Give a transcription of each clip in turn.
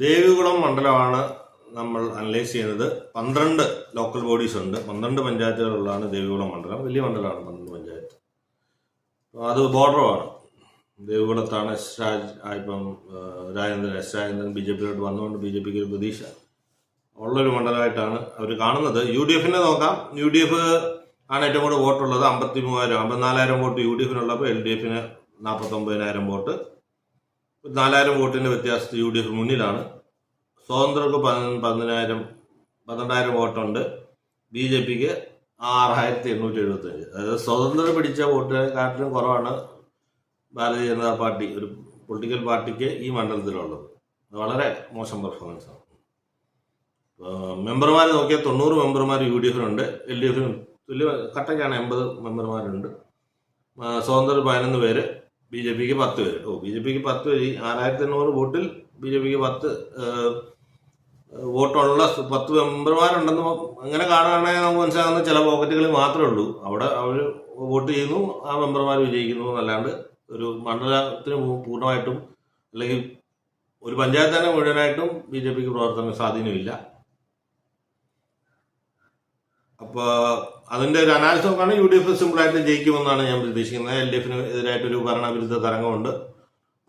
ദേവികുളം മണ്ഡലമാണ് നമ്മൾ അനലൈസ് ചെയ്യുന്നത്. 12 ലോക്കൽ ബോഡീസ് ഉണ്ട്, 12 പഞ്ചായത്തുകളുള്ളതാണ് ദേവികുളം മണ്ഡലം. വലിയ മണ്ഡലമാണ് 12 പഞ്ചായത്ത്. അത് ബോർഡറുമാണ്. ദേവികുളത്താണ് ഇപ്പം രാജേന്ദ്രൻ BJP-യിലോട്ട് വന്നുകൊണ്ട് BJP-ക്ക് ഒരു പ്രതീക്ഷ ഉള്ളൊരു മണ്ഡലമായിട്ടാണ് അവർ കാണുന്നത്. UDF-നെ നോക്കാം. UDF ആണ് ഏറ്റവും കൂടുതൽ വോട്ടുള്ളത്. 54,000 വോട്ട് UDF-നുള്ളപ്പോൾ LDF-ന് 49,000 വോട്ട്. 4,000 വോട്ടിന്റെ വ്യത്യാസത്തിൽ UDF മുന്നിലാണ്. സ്വതന്ത്രർക്ക് 12,000 വോട്ടുണ്ട്. BJP-ക്ക് 6,875. അതായത് സ്വതന്ത്രർ പിടിച്ച വോട്ടിനെക്കാട്ടിലും കുറവാണ് ഭാരതീയ ജനതാ പാർട്ടി, ഒരു പൊളിറ്റിക്കൽ പാർട്ടിക്ക് ഈ മണ്ഡലത്തിലുള്ളത്. വളരെ മോശം പെർഫോമൻസ് ആണ്. മെമ്പർമാർ നോക്കിയാൽ 90 മെമ്പർമാർ UDF-നുണ്ട്. LDF-നും തുല്യ കട്ടയ്ക്കാണ് 80 മെമ്പർമാരുണ്ട്. സ്വതന്ത്രർ 11 പേര്, BJP-ക്ക് 10 പേര്. BJP-ക്ക് 10 പേര്. 6,800 വോട്ടിൽ BJP-ക്ക് 10 വോട്ടുള്ള 10 മെമ്പർമാരുണ്ടെന്ന് അങ്ങനെ കാണുകയാണെങ്കിൽ നമുക്ക് മനസ്സിലാകുന്ന ചില പോക്കറ്റുകളിൽ മാത്രമേ ഉള്ളൂ. അവിടെ അവർ വോട്ട് ചെയ്യുന്നു, ആ മെമ്പർമാർ വിജയിക്കുന്നു എന്നല്ലാണ്ട് ഒരു മണ്ഡലത്തിന് പൂർണ്ണമായിട്ടും അല്ലെങ്കിൽ ഒരു പഞ്ചായത്ത് തന്നെ മുഴുവനായിട്ടും BJP-ക്ക് പ്രവർത്തന സ്വാധീനമില്ല. അപ്പോൾ അതിൻ്റെ ഒരു അനാലിസിസ് നോക്കുകയാണെങ്കിൽ UDF സിമ്പിളായിട്ട് ജയിക്കുമെന്നാണ് ഞാൻ പ്രതീക്ഷിക്കുന്നത്. LDF-ന് എതിരായിട്ടൊരു ഭരണവിരുദ്ധ തരംഗമുണ്ട്.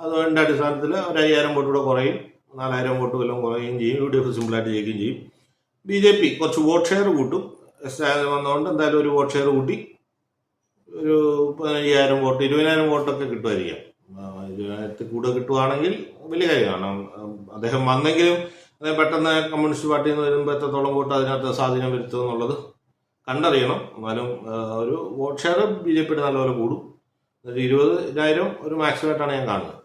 അതുകൊണ്ട് അടിസ്ഥാനത്തിൽ ഒരു 5,000 വോട്ട് കൂടെ കുറയും, 4,000 വോട്ട് വല്ലതും കുറയുകയും ചെയ്യും. UDF സിമ്പിളായിട്ട് ജയിക്കുകയും ചെയ്യും. BJP കുറച്ച് വോട്ട് ഷെയർ കൂട്ടും. വന്നതുകൊണ്ട് എന്തായാലും ഒരു വോട്ട് ഷെയർ കൂട്ടി ഒരു 15,000 വോട്ട് 20,000 വോട്ടൊക്കെ കിട്ടുമായിരിക്കാം. 20,000 കൂടെ കിട്ടുവാണെങ്കിൽ വലിയ കാര്യമാണ്. അദ്ദേഹം വന്നെങ്കിലും പെട്ടെന്ന് കമ്മ്യൂണിസ്റ്റ് പാർട്ടിയിൽ നിന്ന് വരുമ്പോൾ എത്രത്തോളം വോട്ട് അതിനകത്ത് സ്വാധീനം വരുത്തുക എന്നുള്ളത് കണ്ടറിയണം. എന്നാലും ഒരു വോട്ട് ഷെയർ BJP-യുടെ നല്ലപോലെ കൂടും. 20,000 ഒരു മാക്സിമമായിട്ടാണ് ഞാൻ കാണുന്നത്.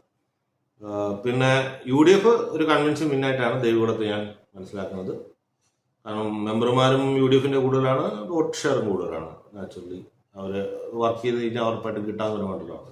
പിന്നെ UDF ഒരു കൺവിൻസിങ് വിന്നായിട്ടാണ് ദേവികുളത്ത് ഞാൻ മനസ്സിലാക്കുന്നത്. കാരണം മെമ്പർമാരും UDF-ന്റെ കൂടുതലാണ്, വോട്ട് ഷെയറും കൂടുതലാണ്. നാച്ചുറലി അവർ വർക്ക് ചെയ്ത് കഴിഞ്ഞാൽ ഉറപ്പായിട്ടും കിട്ടാവുന്ന ഒരു മണ്ഡലമാണ്.